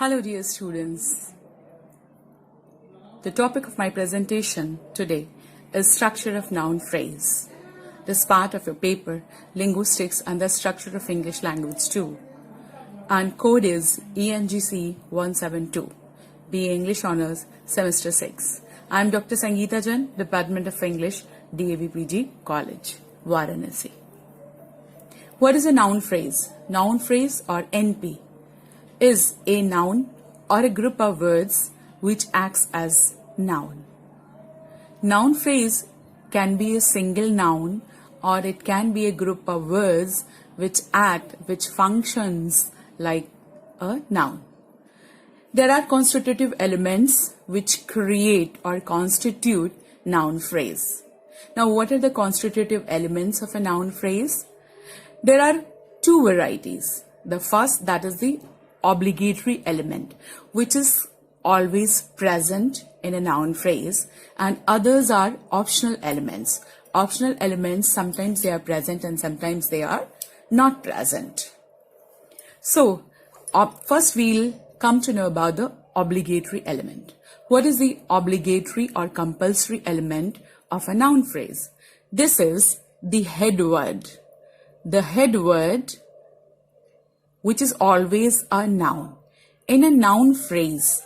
Hello dear students. The topic of my presentation today is structure of noun phrase. This part of your paper, Linguistics and the Structure of English Language 2. And code is ENGC 172, BA English Honours, Semester 6. I am Dr. Sangeeta Jain, Department of English, DAVPG College, Varanasi. What is a noun phrase? Noun phrase or NP is a noun or a group of words which acts as noun. Noun phrase can be a single noun or it can be a group of words which functions like a noun. There are constitutive elements which create or constitute noun phrase. Now, what are the constitutive elements of a noun phrase? There are two varieties. The first, that is the obligatory element, which is always present in a noun phrase, and others are optional elements. Optional elements, sometimes they are present and sometimes they are not present. So, first we'll come to know about the obligatory element. What is the obligatory or compulsory element of a noun phrase? This is the head word. The head word, which is always a noun. In a noun phrase,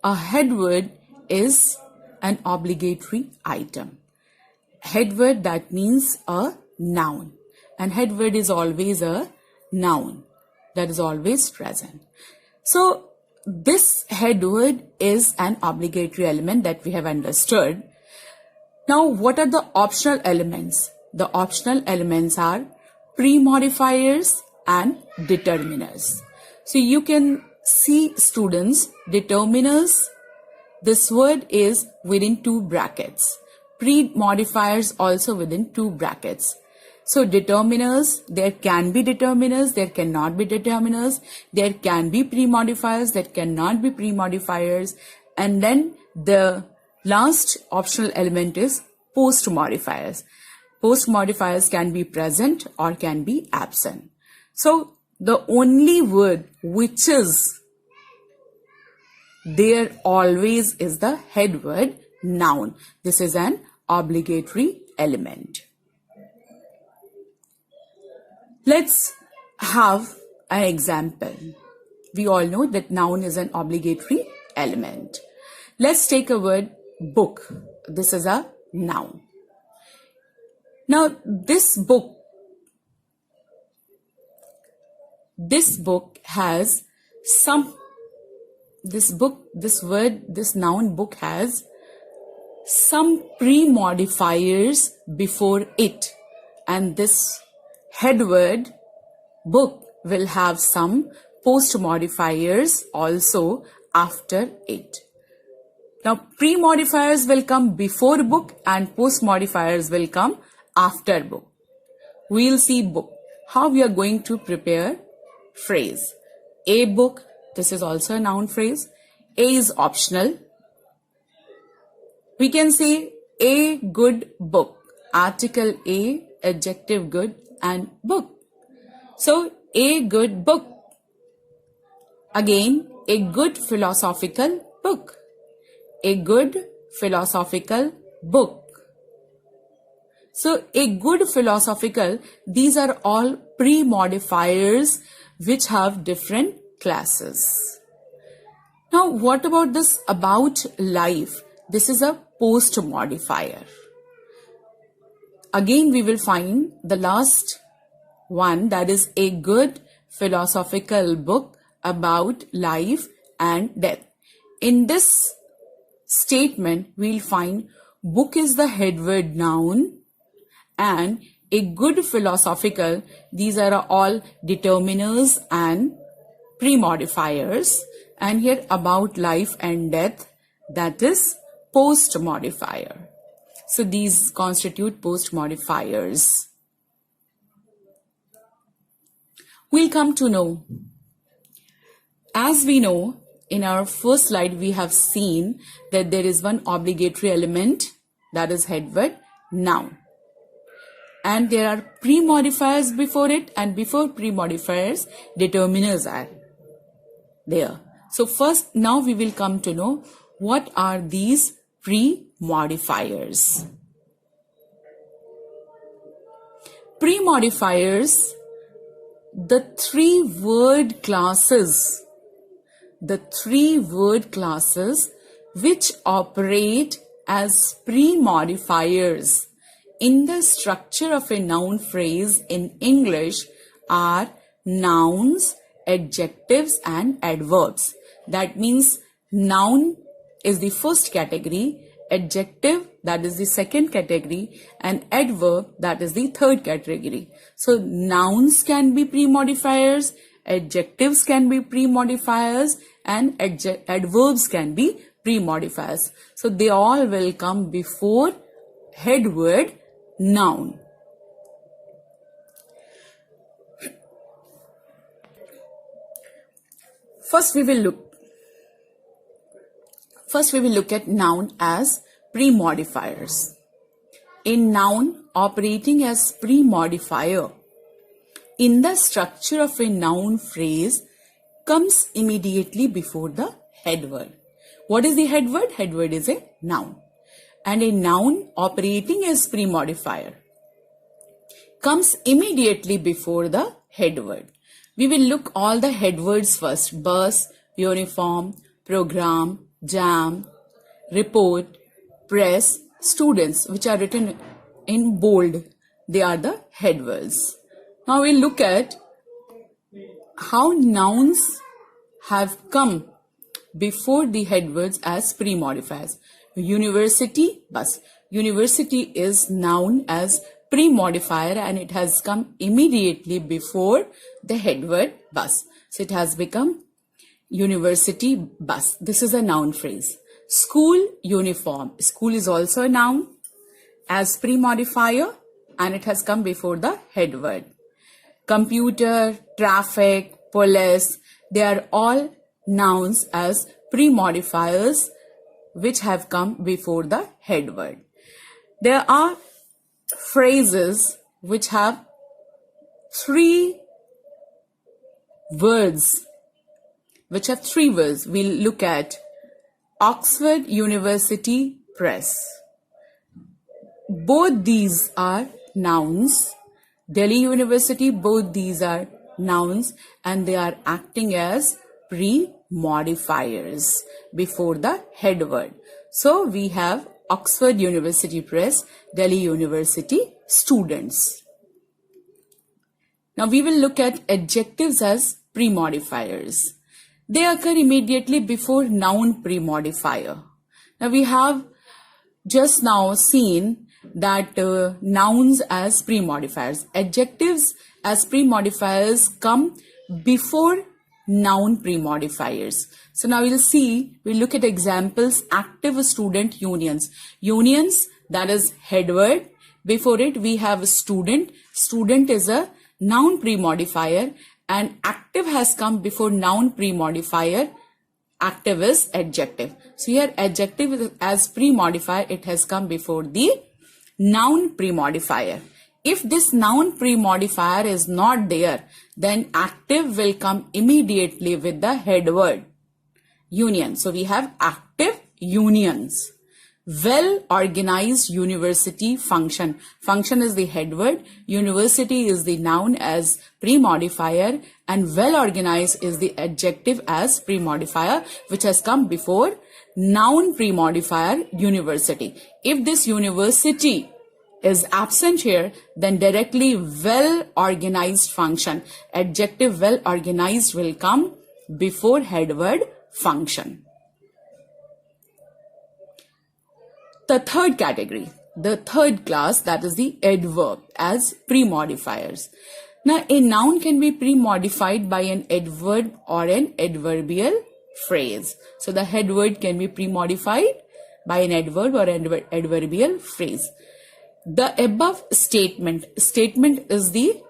a head word is an obligatory item. Head word, that means a noun. And head word is always a noun that is always present. So this head word is an obligatory element that we have understood. Now, what are the optional elements? The optional elements are pre-modifiers and determiners. So you can see, students, determiners, this word is within two brackets. Pre-modifiers also within two brackets. So determiners, there can be determiners, there cannot be determiners, there can be pre-modifiers, there cannot be pre-modifiers, and then the last optional element is post-modifiers. Post-modifiers can be present or can be absent. So the only word which is there always is the head word, noun. This is an obligatory element. Let's have an example. We all know that noun is an obligatory element. Let's take a word book. This is a noun. Now, this book has this noun book has some pre-modifiers before it, and this head word book will have some post-modifiers also after it. Now, pre-modifiers will come before book and post-modifiers will come after book. We'll see book. How we are going to prepare phrase. A book, this is also a noun phrase. A is optional. We can say a good book. Article A, adjective good, and book. So, a good book. Again, a good philosophical book. A good philosophical book. So, a good philosophical, these are all pre-modifiers which have different classes. Now, what about this about life? This is a post-modifier. Again, we will find the last one, that is a good philosophical book about life and death. In this statement, we'll find book is the head word noun and a good philosophical, these are all determiners and pre-modifiers. And here about life and death, that is post-modifier. So these constitute post-modifiers. We'll come to know. As we know, in our first slide, we have seen that there is one obligatory element, that is head word, noun. And there are pre-modifiers before it, and before pre-modifiers, determiners are there. So first, now we will come to know what are these pre-modifiers. Pre-modifiers, the three word classes which operate as pre-modifiers in the structure of a noun phrase in English are nouns, adjectives and adverbs. That means noun is the first category, adjective that is the second category, and adverb that is the third category. So nouns can be pre-modifiers, adjectives can be pre-modifiers, and adverbs can be pre-modifiers. So they all will come before head word noun. First we will look at noun as pre-modifiers. A noun operating as pre-modifier in the structure of a noun phrase comes immediately before the head word. What is the head word? Head word is a noun. And a noun operating as pre-modifier comes immediately before the head word. We will look all the head words first. Bus, uniform, program, jam, report, press, students, which are written in bold. They are the head words. Now we'll look at how nouns have come before the head words as pre-modifiers. University, bus. University is noun as pre-modifier and it has come immediately before the head word bus. So it has become university bus. This is a noun phrase. School, uniform. School is also a noun as pre-modifier and it has come before the head word. Computer, traffic, police, they are all nouns as pre-modifiers which have come before the head word. There are phrases which have three words. We'll look at Oxford University Press. Both these are nouns. Delhi University, both these are nouns and they are acting as pre-modifiers before the head word. So we have Oxford University Press, Delhi University students. Now we will look at adjectives as pre-modifiers. They occur immediately before noun pre-modifier. Now we have just now seen that nouns as pre-modifiers. Adjectives as pre-modifiers come before noun pre-modifiers. So now we'll look at examples. Active student unions. Unions, that is head word. Before it we have student. Student is a noun pre-modifier and active has come before noun pre-modifier. Active is adjective. So here adjective as pre-modifier, it has come before the noun pre-modifier. If this noun pre-modifier is not there, then active will come immediately with the head word. Union. So we have active unions. Well-organized university function. Function is the head word. University is the noun as pre-modifier and well-organized is the adjective as pre-modifier which has come before noun pre-modifier university. If this university is absent here, then directly well-organized function. Adjective well-organized will come before head word function. The third category, the third class, that is the adverb as pre-modifiers. Now a noun can be pre-modified by an adverb or an adverbial phrase. So the head word can be pre-modified by an adverb or an adverbial phrase. The above statement is the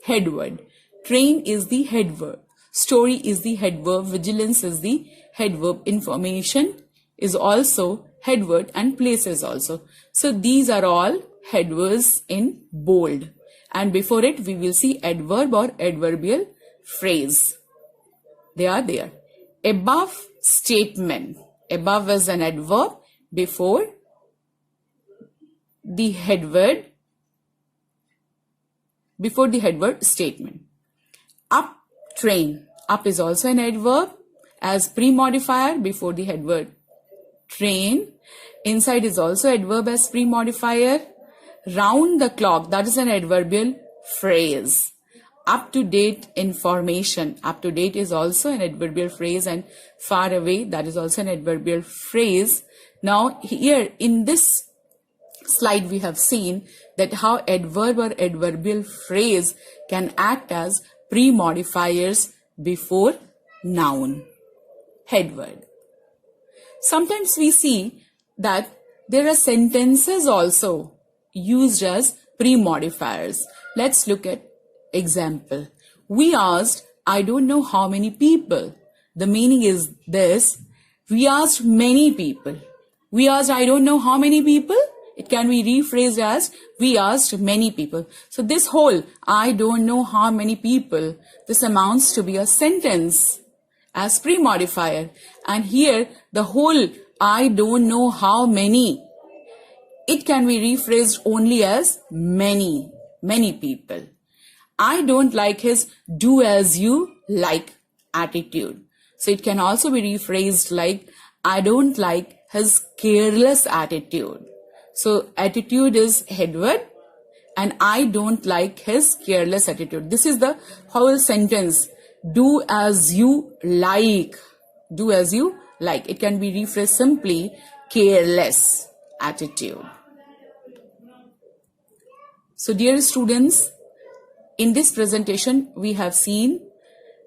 head word. Train is the head verb. Story is the head verb. Vigilance is the head verb. Information is also head word and places also. So these are all head words in bold. And before it we will see adverb or adverbial phrase. They are there. above statement. Above is an adverb before the head word statement. Up train. Up is also an adverb as pre-modifier before the head word train. Inside is also adverb as pre-modifier. Round the clock, that is an adverbial phrase. Up to date information. Up to date is also an adverbial phrase, and far away, that is also an adverbial phrase. Now here in this slide we have seen that how adverb or adverbial phrase can act as pre-modifiers before noun, head word. Sometimes we see that there are sentences also used as pre-modifiers. Let's look at example. We asked, I don't know how many people. The meaning is this: we asked many people. We asked, I don't know how many people. It can be rephrased as we asked many people. So this whole I don't know how many people, this amounts to be a sentence as pre-modifier. And here the whole I don't know how many, it can be rephrased only as many people. I don't like his do as you like attitude. So it can also be rephrased like I don't like his careless attitude. So attitude is head word and I don't like his careless attitude. This is the whole sentence. Do as you like. Do as you like. It can be rephrased simply careless attitude. So dear students, in this presentation we have seen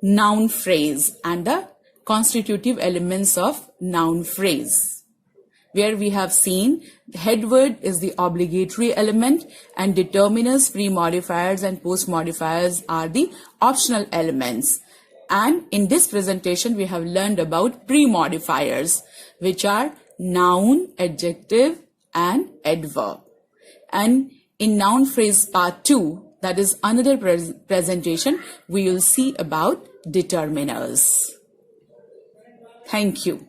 noun phrase and the constitutive elements of noun phrase, where we have seen the head word is the obligatory element and determiners, pre-modifiers and post-modifiers are the optional elements. And in this presentation we have learned about pre-modifiers, which are noun, adjective and adverb. And in noun phrase part 2, that is another presentation, we will see about determiners. Thank you.